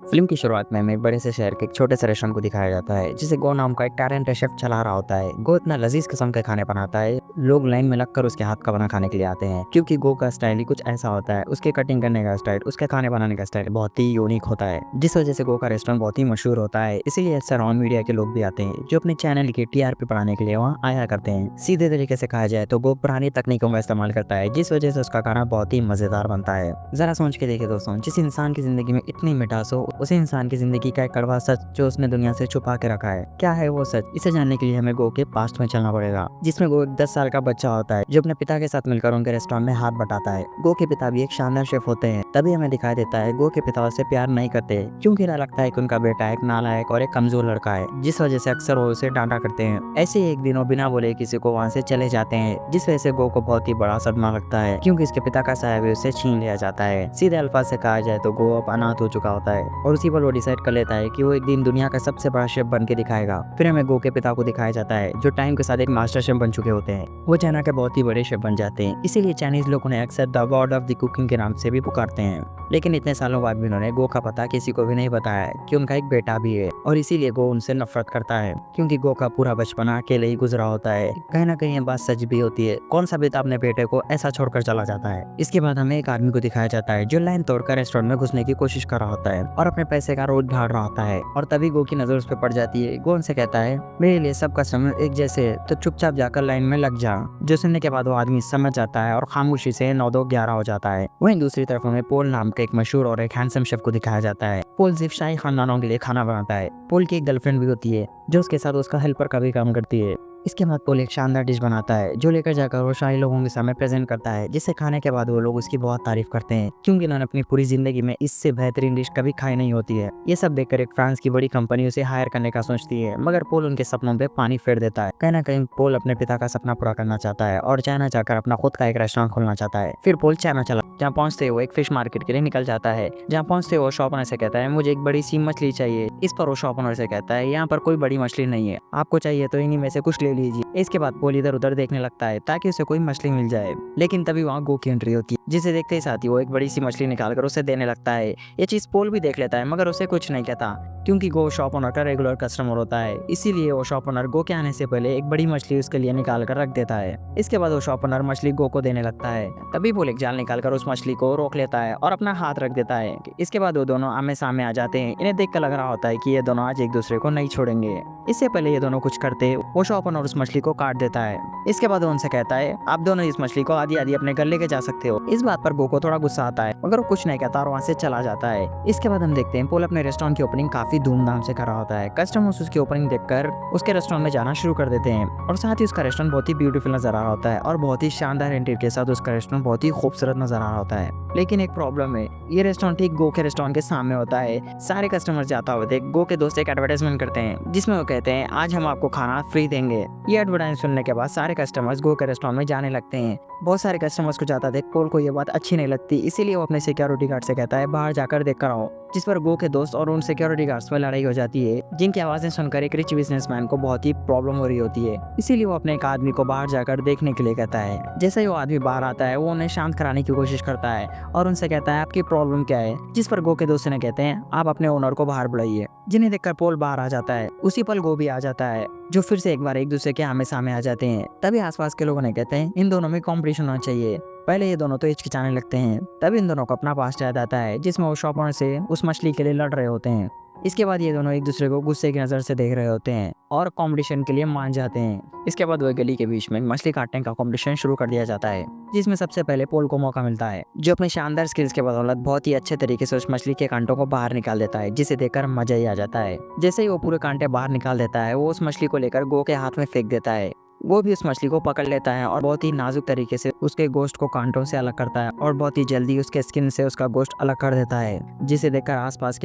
Film की शुरुआत में हमें एक बड़े से शहर के एक छोटे से रेस्टोरेंट को दिखाया जाता है जिसे गो नाम का एक टैलेंटेड शेफ चला रहा होता है। गो इतना लजीज किस्म के खाने बनाता है, लोग लाइन में लगकर उसके हाथ का बना खाने के लिए आते हैं क्योंकि गो का स्टाइल ही कुछ ऐसा होता है। उसके कटिंग करने का स्टाइल, उसके खाने बनाने का स्टाइल बहुत ही यूनिक होता है, जिस वजह से गो का रेस्टोरेंट बहुत ही मशहूर होता है। इसीलिए अक्सर ऑन मीडिया के लोग भी आते हैं जो अपने चैनल की टीआरपी बढ़ाने के लिए वहाँ आया करते हैं। सीधे तरीके से कहा जाए तो गो पुरानी तकनीकों का इस्तेमाल करता है, जिस वजह से उसका खाना बहुत ही मजेदार बनता है। जरा सोच के देखिए दोस्तों, जिस इंसान की जिंदगी में इतनी मिठास हो, उसी इंसान की जिंदगी का एक कड़वा सच जो उसने दुनिया से छुपा के रखा है। क्या है वो सच? इसे जानने के लिए हमें गो के पास्ट में चलना पड़ेगा, जिसमें गो एक 10 साल का बच्चा होता है जो अपने पिता के साथ मिलकर उनके रेस्टोरेंट में हाथ बटाता है। गो के पिता भी एक शानदार शेफ होते हैं। तभी हमें दिखाई देता है गो के पिता उससे प्यार नहीं करते क्योंकि उन्हें लगता है कि उनका बेटा एक नालायक और एक कमजोर लड़का है, जिस वजह से अक्सर वो उसे डांटा करते हैं। ऐसे ही एक दिन वो बिना बोले किसी को वहाँ से चले जाते हैं, जिस वजह से गो को बहुत ही बड़ा सदमा लगता है क्योंकि इसके पिता का साया भी उससे छीन लिया जाता है। सीधे अल्फाज से कहा जाए तो गो अब अनाथ हो चुका होता है और उसी पर वो डिसाइड कर लेता है कि वो एक दिन दुनिया का सबसे बड़ा शेफ बन के दिखाएगा। फिर हमें गो के पिता को दिखाया जाता है जो टाइम के साथ एक मास्टर शेफ बन चुके होते हैं। वो चाइना के बहुत ही बड़े शेफ बन जाते हैं, इसीलिए चाइनीज लोग उन्हें अक्सर the God of the cooking के नाम से भी पुकारते हैं। लेकिन इतने सालों बाद भी उन्होंने गो का पता किसी को भी नहीं बताया कि उनका एक बेटा भी है और इसीलिए गो उनसे नफरत करता है क्योंकि गो का पूरा बचपना अकेले ही गुजरा होता है। कहीं ना कहीं ये बात सच भी होती है। कौन सा पिता अपने बेटे को ऐसा छोड़कर चला जाता है? इसके बाद हमें एक आदमी को दिखाया जाता है जो लाइन तोड़कर रेस्टोरेंट में घुसने की कोशिश कर रहा होता है और अपने पैसे का रोज झाड़ रहा होता है। और तभी गो की नजर उस पर पड़ जाती है। गो उनसे कहता है, मेरे लिए सब कस्टमर एक जैसे है, तो चुपचाप जाकर लाइन में लग जा। जो सुनने के बाद वो आदमी समझ जाता है और खामोशी से 9-2-11 हो जाता है। वहीं दूसरी तरफ हमें पोल नाम का एक मशहूर और एक हैंडसम शेफ को दिखाया जाता है। पोल सिर्फ शाही खानदानों के लिए खाना बनाता है। पोल की एक गर्लफ्रेंड भी होती है जो उसके साथ उसका हेल्पर का भी काम करती है। इसके बाद पोल एक शानदार डिश बनाता है जो लेकर जाकर वो शाही लोगों के सामने प्रेजेंट करता है, जिसे खाने के बाद वो लोग उसकी बहुत तारीफ करते हैं क्योंकि उन्होंने अपनी पूरी जिंदगी में इससे बेहतरीन डिश कभी खाई नहीं होती है। ये सब देखकर एक फ्रांस की बड़ी कंपनी उसे हायर करने का सोचती है, मगर पोल उनके सपनों पे पानी फेर देता है। कहीं ना कहीं पोल अपने पिता का सपना पूरा करना चाहता है और चाइना जाकर अपना खुद का एक रेस्टोरेंट खोलना चाहता है। फिर पोल चाइना चला, जहाँ पहुंचते वो एक फिश मार्केट के लिए निकल जाता है। जहाँ पहुंचते वो शॉप ओनर से कहता है, मुझे एक बड़ी सी मछली चाहिए। इस पर वो शॉप ओनर से कहता है, यहाँ पर कोई बड़ी मछली नहीं है, आपको चाहिए तो इन्हीं में से कुछ ले लीजिए। इसके बाद पोल इधर उधर देखने लगता है ताकि उसे कोई मछली मिल जाए, लेकिन तभी वहाँ गो की एंट्री होती है, जिसे देखते ही साथ ही वो एक बड़ी सी मछली निकालकर उसे देने लगता है। ये चीज पोल भी देख लेता है मगर उसे कुछ नहीं कहता क्योंकि गो शॉप ओनर का रेगुलर कस्टमर होता है। इसीलिए वो शॉप ओनर गो के आने से पहले एक बड़ी मछली उसके लिए निकाल कर रख देता है। इसके बाद वो शॉप ओनर मछली गो को देने लगता है। तभी पोल एक जाल निकालकर उस मछली को रोक लेता है और अपना हाथ रख देता है। इसके बाद वो दोनों आमने सामने आ जाते हैं। इन्हें देख कर लग रहा होता है कि ये दोनों आज एक दूसरे को नहीं छोड़ेंगे। इससे पहले ये दोनों कुछ करते वो शॉप ओनर उस मछली को काट देता है। इसके बाद वो उनसे कहता है, आप दोनों इस मछली को आधी आधी अपने घर लेके जा सकते हो। इस बात पर गो को थोड़ा गुस्सा आता है मगर वो कुछ नहीं कहता और वहाँ से चला जाता है। इसके बाद हम देखते हैं पोल अपने रेस्टोरेंट की ओपनिंग काफी धूमधाम से कर रहा होता है। कस्टमर्स उसकी ओपनिंग देखकर उसके रेस्टोरेंट में जाना शुरू कर देते हैं और साथ ही उसका रेस्टोरेंट बहुत ही ब्यूटीफुल नजर आ रहा होता है और बहुत ही शानदार इंटीरियर के साथ उसका रेस्टोरेंट बहुत ही खूबसूरत नजर आ रहा होता है। लेकिन एक प्रॉब्लम है, ये रेस्टोरेंट ठीक गो के रेस्टोरेंट के सामने होता है। सारे कस्टमर जाता हुए देख गो के दोस्त एक एडवर्टाइजमेंट करते हैं जिसमें वो कहते हैं, आज हम आपको खाना फ्री देंगे। ये एडवर्टाइजमेंट सुनने के बाद सारे कस्टमर्स गो के रेस्टोरेंट में जाने लगते हैं। बहुत सारे कस्टमर्स को जाता देख पोल को ये बात अच्छी नहीं लगती, इसीलिए वो अपने सिक्योरिटी गार्ड से कहता है, बाहर जाकर देख कर आओ। जिस पर गो के दोस्त और उन सिक्योरिटी गार्ड्स में लड़ाई हो जाती है, जिनकी आवाजें सुनकर एक रिच बिजनेसमैन को बहुत ही प्रॉब्लम हो रही होती है। इसीलिए वो अपने एक आदमी को बाहर जाकर देखने के लिए कहता है। जैसे ही वो आदमी बाहर आता है वो उन्हें शांत कराने की कोशिश करता है और उनसे कहता है, आपकी प्रॉब्लम क्या है? जिस पर गो के दोस्त ने कहते हैं, आप अपने ओनर को बाहर बुलाइए। जिन्हें देखकर पोल बाहर आ जाता है। उसी पल गो भी आ जाता है, जो फिर से एक बार एक दूसरे के आमने सामने आ जाते हैं। तभी आसपास के लोगों ने कहते हैं, इन दोनों में कंपटीशन होना चाहिए। पहले ये दोनों तो हिचकिचाने लगते हैं, तभी इन दोनों को अपना पास्ट याद आता है जिसमें वो शॉप ओनर से उस मछली के लिए लड़ रहे होते हैं। इसके बाद ये दोनों एक दूसरे को गुस्से की नज़र से देख रहे होते हैं और कंपटीशन के लिए मान जाते हैं। इसके बाद वह गली के बीच में मछली काटने का कंपटीशन शुरू कर दिया जाता है, जिसमें सबसे पहले पोल को मौका मिलता है, जो अपने शानदार स्किल्स के बदौलत बहुत ही अच्छे तरीके से उस मछली के कांटों को बाहर निकाल देता है, जिसे देखकर मजा ही आ जाता है। जैसे ही वो पूरे कांटे बाहर निकाल देता है, वो उस मछली को लेकर गो के हाथ में फेंक देता है। वो भी उस मछली को पकड़ लेता है और बहुत ही नाजुक तरीके से उसके गोश्त को कांटों से अलग करता है और बहुत ही जल्दी उसके स्किन से उसका गोश्त अलग कर देता है, जिसे देखकर आसपास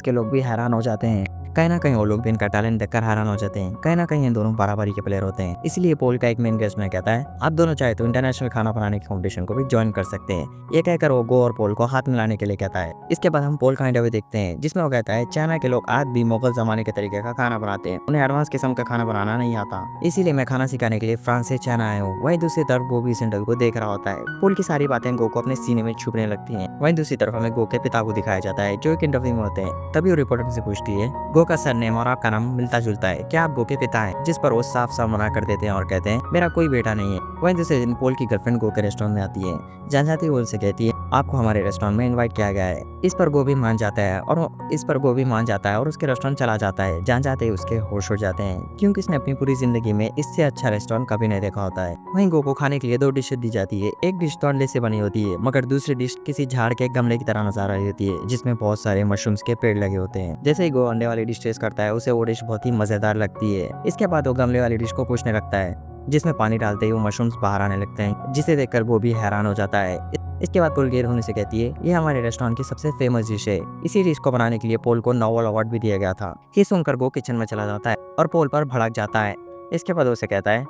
के लोग भी हैरान हो जाते हैं। कहीं ना कहीं वो लोग भी इनका टैलेंट देखकर हैरान हो जाते हैं। कहीं ना कहीं ये दोनों बराबरी के प्लेयर होते हैं। इसलिए पोल का एक मेन गेस्ट में कहता है, आप दोनों चाहे तो इंटरनेशनल खाना बनाने की कंपटीशन को भी ज्वाइन कर सकते हैं। ये कहकर वो गो और पोल को हाथ मिलाने के लिए कहता है। इसके बाद हम पोल का इंटरव्यू देखते हैं जिसमें वो कहता है, चाइना के लोग आज भी मुगल जमाने के तरीके का खाना बनाते हैं। उन्हें एडवांस किस्म का खाना बनाना खाना नहीं आता, इसीलिए मैं खाना सिखाने के लिए फ्रांस से चाइना आया हूँ। वहीं दूसरी तरफ गो भी सेंडल को देख रहा होता है। पोल की सारी बातें गो को अपने सीने में छुपने लगती हैं। वहीं दूसरी तरफ हमें गो के पिता को दिखाया जाता है, जो एक इंटरव्यू में होते हैं। तभी वो रिपोर्टर से पूछती है, गो का सरनेम और आपका नाम मिलता जुलता है, क्या आप गो के पिता हैं? जिस पर वो साफ साफ मना कर देते हैं और कहते हैं, मेरा कोई बेटा नहीं है। वहीं दूसरे दिन पोल की गर्लफ्रेंड गो के रेस्टोरेंट में आती है। जान जाती है वो उनसे कहती है, आपको हमारे रेस्टोरेंट में इनवाइट किया गया है। इस पर गो भी मान जाता है और उसके रेस्टोरेंट चला जाता है। जान जाते ही उसके होश उड़ जाते हैं, क्योंकि उसने अपनी पूरी जिंदगी में इससे अच्छा रेस्टोरेंट कभी नहीं देखा होता है। वहीं गो को खाने के लिए 2 डिशेज दी जाती है। एक डिश तो अंडे से बनी होती है, मगर दूसरी डिश किसी झाड़ के गमले की तरह नजर आ रही होती है, जिसमें बहुत सारे मशरूम्स के पेड़ लगे होते हैं। जैसे ही गो अंडे वाली डिश टेस्ट करता है, उसे वो डिश बहुत ही मजेदार लगती है। इसके बाद वो गमले वाली डिश को पूछने लगता है, जिसमें पानी डालते ही वो मशरूम्स बाहर आने लगते हैं, जिसे देखकर वो भी हैरान हो जाता है। इसके बाद पोल गेर होने से कहती है, ये हमारे रेस्टोरेंट की सबसे फेमस डिश है। इसी डिश को बनाने के लिए पोल को नोबेल अवार्ड भी दिया गया था। ये सुनकर गो किचन में चला जाता है और पोल पर भड़क जाता है। इसके बाद उसे कहता है,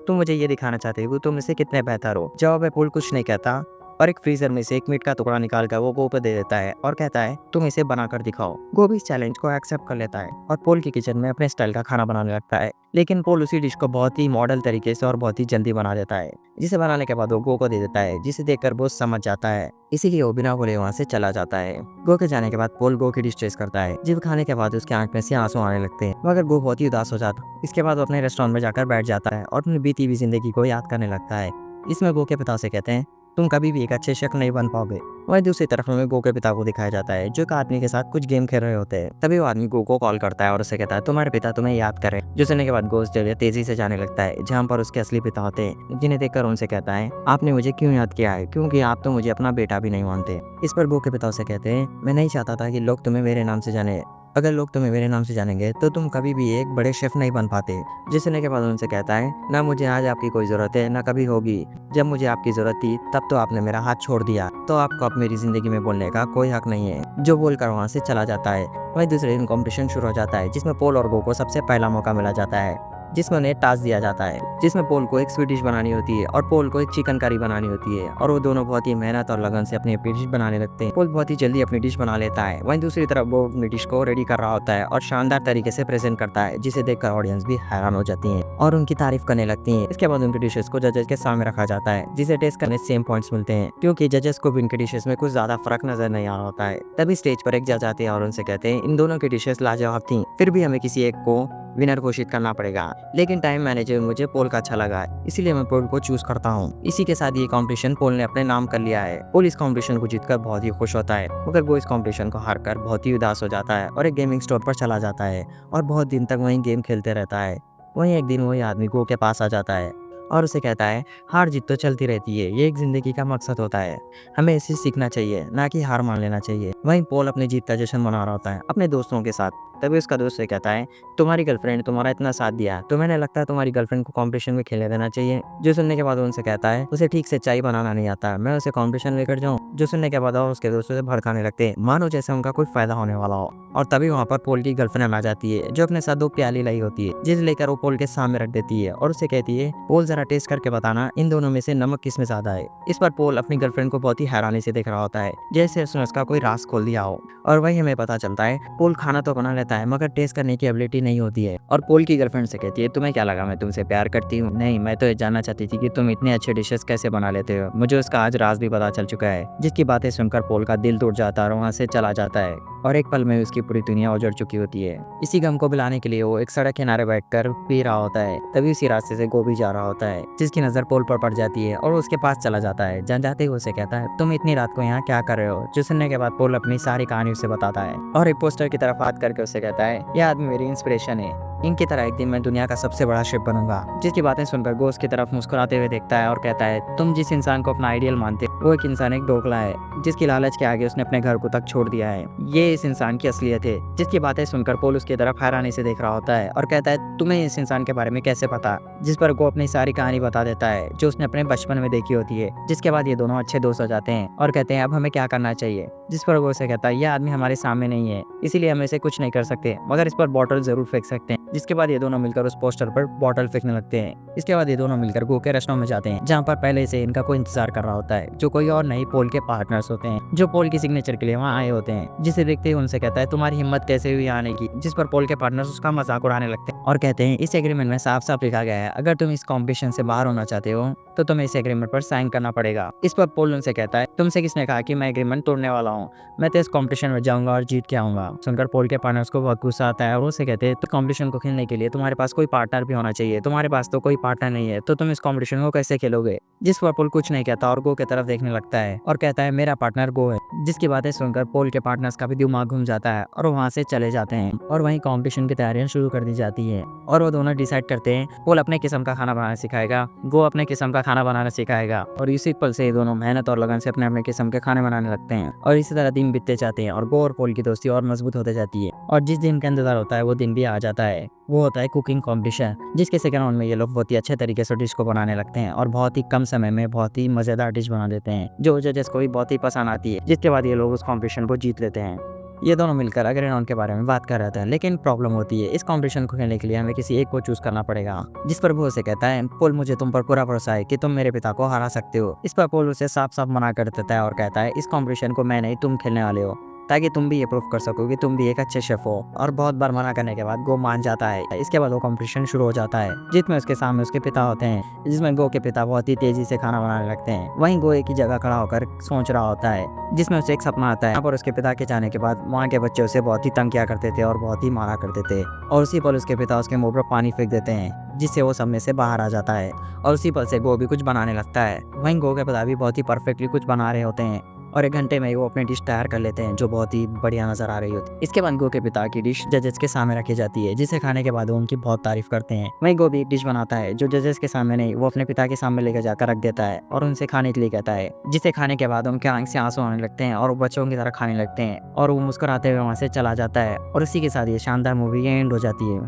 तुम मुझे ये दिखाना चाहते हो तुम इससे कितने बेहतर हो। जवाब में पोल कुछ नहीं कहता और एक फ्रीजर में से एक मीट का टुकड़ा निकाल कर वो गो पे दे देता है और कहता है, तुम इसे बनाकर दिखाओ। गो भी इस चैलेंज को एक्सेप्ट कर लेता है और पोल की किचन में अपने स्टाइल का खाना बनाने लगता है। लेकिन पोल उसी डिश को बहुत ही मॉडल तरीके से और बहुत ही जल्दी बना देता है, जिसे बनाने के बाद वो गो को दे देता है, जिसे देखकर वो समझ जाता है। इसीलिए वो बिना बोले वहाँ से चला जाता है। गो के जाने के बाद पोल गो की डिश टेस्ट करता है, जिसे खाने के बाद उसके आंख में से आंसू आने लगते हैं, मगर गो बहुत ही उदास हो जाता। इसके बाद वो अपने रेस्टोरेंट में जाकर बैठ जाता है और अपनी बीती हुई जिंदगी को याद करने लगता है। इसमें गो के पिता से कहते हैं, तुम कभी भी एक अच्छे शेफ नहीं बन पाओगे। वहीं दूसरी तरफ हमें गो के पिता को दिखाया जाता है, जो एक आदमी के साथ कुछ गेम खेल रहे होते हैं। तभी वो आदमी गो को कॉल करता है और उसे कहता है, तुम्हारे पिता तुम्हें याद करें। जो सुनने के बाद गो उस जगह तेजी से जाने लगता है जहाँ पर उसके असली पिता होते हैं, जिन्हें देखकर उनसे कहता है, आपने मुझे क्यों याद किया है, क्योंकि आप तो मुझे अपना बेटा भी नहीं मानते। इस पर गो के पिता उसे कहते हैं, मैं नहीं चाहता था कि लोग तुम्हें मेरे नाम से जाने। अगर लोग तुम्हें मेरे नाम से जानेंगे तो तुम कभी भी एक बड़े शेफ नहीं बन पाते। जिस सुनने के बाद उनसे कहता है, ना मुझे आज आपकी कोई जरूरत है ना कभी होगी। जब मुझे आपकी जरूरत थी तब तो आपने मेरा हाथ छोड़ दिया, तो आपको अब मेरी जिंदगी में बोलने का कोई हक नहीं है। जो बोलकर वहाँ से चला जाता है। वहीं दूसरे दिन कॉम्पिटिशन शुरू हो जाता है, जिसमें पोल और गो को सबसे पहला मौका मिला जाता है, जिसमें उन्हें टास्क दिया जाता है, जिसमें पोल को एक स्वीट डिश बनानी होती है और पोल को एक चिकन करी बनानी होती है, और वो दोनों बहुत ही मेहनत और लगन से अपनी डिश बनाने लगते हैं। पोल बहुत ही जल्दी अपनी डिश बना लेता है। वहीं दूसरी तरफ वो अपनी डिश को रेडी कर रहा होता है और शानदार तरीके से प्रेजेंट करता है, जिसे देखकर ऑडियंस भी हैरान हो जाती है और उनकी तारीफ करने लगती है। इसके बाद उनकी डिशेस को जजेस के सामने रखा जाता है, जिसे टेस्ट करने सेम पॉइंट्स मिलते हैं, क्योंकि जजेस को भी उनकी डिशेस में कुछ ज्यादा फर्क नजर नहीं आ रहा होता है। तभी स्टेज पर एक जज आते हैं और उनसे कहते हैं, इन दोनों की डिशेस लाजवाब थी, फिर भी हमें किसी एक को विनर घोषित करना पड़ेगा। लेकिन टाइम मैनेजर मुझे पोल का अच्छा लगा, इसीलिए मैं पोल को चूज करता हूँ। इसी के साथ ये कंपटीशन पोल ने अपने नाम कर लिया है। पोल इस कंपटीशन को जीतकर बहुत ही खुश होता है, मगर वो इस कंपटीशन को हारकर बहुत ही उदास हो जाता है और एक गेमिंग स्टोर पर चला जाता है और बहुत दिन तक वहीं गेम खेलते रहता है। वहीं एक दिन वही आदमी गो के पास आ जाता है और उसे कहता है, हार जीत तो चलती रहती है, ये एक जिंदगी का मकसद होता है, हमें इसे सीखना चाहिए, ना कि हार मान लेना चाहिए। वहीं पोल अपनी जीत का जश्न मना रहा होता है अपने दोस्तों के साथ। तभी उसका दोस्त से कहता है, तुम्हारी गर्लफ्रेंड तुम्हारा इतना साथ दिया तो मैंने लगता है तुम्हारी गर्लफ्रेंड को कंपटीशन में खेलने देना चाहिए। जो सुनने के बाद उनसे कहता है, उसे ठीक से चाय बनाना नहीं आता, मैं उसे कंपटीशन लेकर जाऊं। जो सुनने के बाद और उसके दोस्तों से भड़काने लगते हैं, मानो जैसे उनका कोई फायदा होने वाला हो। और तभी वहाँ पर पोल की गर्लफ्रेंड आ जाती है, जो अपने साथ 2 प्याली लाई होती है, जिसे लेकर वो पोल के सामने रख देती है और उसे कहती है, पोल जरा टेस्ट करके बताना इन दोनों में से नमक किसमें ज्यादा है। इस पर पोल अपनी गर्लफ्रेंड को बहुत ही हैरानी से देख रहा होता है, जैसे उसने उसका कोई राज खोल दिया हो। और वही हमें पता चलता है, पोल खाना तो बना लेता है मगर टेस्ट करने की एबिलिटी नहीं होती है। और पोल की गर्लफ्रेंड से कहती है, तुम्हें क्या लगा मैं तुमसे प्यार करती हूँ? नहीं, मैं तो ये जानना चाहती थी कि तुम इतने अच्छे डिशेस कैसे बना लेते हो। मुझे उसका आज राज भी पता चल चुका है। जिसकी बातें सुनकर पोल का दिल टूट जाता है और वहाँ से चला जाता है और एक पल में उसकी पूरी दुनिया उजड़ चुकी होती है। इसी गम को भुलाने के लिए वो एक सड़क किनारे बैठकर पी रहा होता है। तभी उसी रास्ते से गो भी जा रहा होता है, जिसकी नजर पोल पर पड़ जाती है और उसके पास चला जाता है। जान जाते ही उसे कहता है, तुम इतनी रात को यहाँ क्या कर रहे हो? जो सुनने के बाद पोल अपनी सारी कहानी उसे बताता है और एक पोस्टर की तरफ हाथ करके उसे कहता है, यह आदमी मेरी इंस्पिरेशन है, इनकी तरह एक दिन मैं दुनिया का सबसे बड़ा शेफ बनूंगा। जिसकी बातें सुनकर गो उसकी तरफ मुस्कुराते हुए देखता है और कहता है, तुम जिस इंसान को अपना आइडियल मानते हो वो एक इंसान एक दोगला है, जिसकी लालच के आगे उसने अपने घर को तक छोड़ दिया है। ये इस इंसान की असलियत है। जिसकी बातें सुनकर पोल उसकी तरफ हैरानी से देख रहा होता है और कहता है, तुम्हें इस इंसान के बारे में कैसे पता? जिस पर गो अपनी सारी कहानी बता देता है, जो उसने अपने बचपन में देखी होती है। जिसके बाद ये दोनों अच्छे दोस्त हो जाते हैं और कहते हैं, अब हमें क्या करना चाहिए? जिस पर गो से कहता है, यह आदमी हमारे सामने नहीं है, इसीलिए हम इसे कुछ नहीं कर सकते, मगर इस पर बॉटल जरूर फेंक सकते हैं। जिसके बाद ये दोनों मिलकर उस पोस्टर पर बॉटल फेंकने लगते हैं। इसके बाद ये दोनों मिलकर गो के रेस्टोरेंट में जाते हैं, जहाँ पर पहले से इनका कोई इंतजार कर रहा होता है, जो कोई और नहीं पोल के पार्टनर्स होते हैं, जो पोल की सिग्नेचर के लिए वहाँ आए होते हैं। जिसे देखते ही उनसे कहता है तुम्हारी हिम्मत कैसे हुई आने की, जिस पर पोल के पार्टनर्स उसका मजाक उड़ाने लगते हैं और कहते हैं इस एग्रीमेंट में साफ साफ लिखा गया है अगर तुम इस कॉम्पिटिशन से बाहर होना चाहते हो तो तुम्हें इस एग्रीमेंट पर साइन करना पड़ेगा। इस पर पोल उनसे कहता है तुमसे किसने कहा कि मैं एग्रीमेंट तोड़ने वाला हूँ, मैं तो इस कॉम्पिटिशन में जाऊंगा और जीत के आऊंगा। सुनकर पोल के पार्टनर्स को बहुत गुस्सा आता है और उसे कहते हैं तो कॉम्पिटिशन को खेलने के लिए तुम्हारे पास कोई पार्टनर भी होना चाहिए, तुम्हारे पास तो कोई पार्टनर नहीं है तो तुम इस कॉम्पिटिशन को कैसे खेलोगे। जिस पर पोल कुछ नहीं कहता और गो की तरफ देखने लगता है और कहता है मेरा पार्टनर गो है। जिसकी बातें सुनकर पोल के पार्टनर्स का भी दिमाग घूम जाता है और वहाँ से चले जाते हैं और वहीं कॉम्पिटिशन की तैयारियां शुरू कर दी जाती है और वो दोनों डिसाइड करते हैं पोल अपने किस्म का खाना बनाना सिखाएगा, गो अपने किस्म का खाना बनाना सिखाएगा और इसी पल से ये दोनों मेहनत और लगन से अपने अपने किस्म के खाने बनाने लगते हैं और इसी तरह दिन बीतते जाते हैं और गो और पोल की दोस्ती और मजबूत होते जाती है। और जिस दिन का इंतजार होता है वो दिन भी आ जाता है, वो होता है कुकिंग कॉम्पिटिशन, जिसके सेकंड राउंड में ये लोग बहुत ही अच्छे तरीके से डिश को बनाने लगते हैं और बहुत ही कम समय में बहुत ही मजेदार डिश बना देते हैं जो जजेस को भी बहुत ही पसंद आती है, जिसके बाद ये लोग उस कॉम्पिटिशन को जीत लेते हैं। ये दोनों मिलकर अगले राउंड के बारे में बात कर रहे थे, लेकिन प्रॉब्लम होती है इस कंपटीशन को खेलने के लिए हमें किसी एक को चूज करना पड़ेगा। जिस पर वो उसे कहता है पोल मुझे तुम पर पूरा भरोसा है कि तुम मेरे पिता को हरा सकते हो। इस पर पोल उसे साफ साफ मना कर देता है और कहता है इस कंपटीशन को मैं नहीं तुम खेलने वाले हो, ताकि तुम भी ये प्रूफ कर सको कि तुम भी एक अच्छे शेफ हो। और बहुत बार मना करने के बाद गो मान जाता है। इसके बाद वो कंपटीशन शुरू हो जाता है जिसमें उसके सामने उसके पिता होते हैं, जिसमें गो के पिता बहुत ही तेजी से खाना बनाने लगते हैं। वहीं गो एक ही जगह खड़ा होकर सोच रहा होता है, जिसमें उसे एक सपना आता है। यहाँ पर उसके पिता के जाने के बाद वहाँ के बच्चे उसे बहुत ही तंग किया करते थे और बहुत ही मारा करते थे और उसी पल उसके पिता उसके मुंह पर पानी फेंक देते हैं, जिससे वो सब में से बाहर आ जाता है और उसी पल से गो भी कुछ बनाने लगता है। वहीं गो के पिता भी बहुत ही परफेक्टली कुछ बना रहे होते हैं और 1 घंटे में ही वो अपनी डिश तैयार कर लेते हैं जो बहुत ही बढ़िया नजर आ रही होती है। इसके बाद गो के पिता की डिश जजेस के सामने रखी जाती है, जिसे खाने के बाद वो उनकी बहुत तारीफ करते हैं। वहीं गो भी एक डिश बनाता है जो जजेस के सामने नहीं, वो अपने पिता के सामने लेकर जाकर रख देता है और उनसे खाने के लिए कहता है, जिसे खाने के बाद उनके आंख से आंसू आने लगते हैं और वो बच्चों की तरह खाने लगते हैं और वो मुस्कुराते हुए वहाँ से चला जाता है और उसी के साथ ये शानदार मूवी एंड हो जाती है।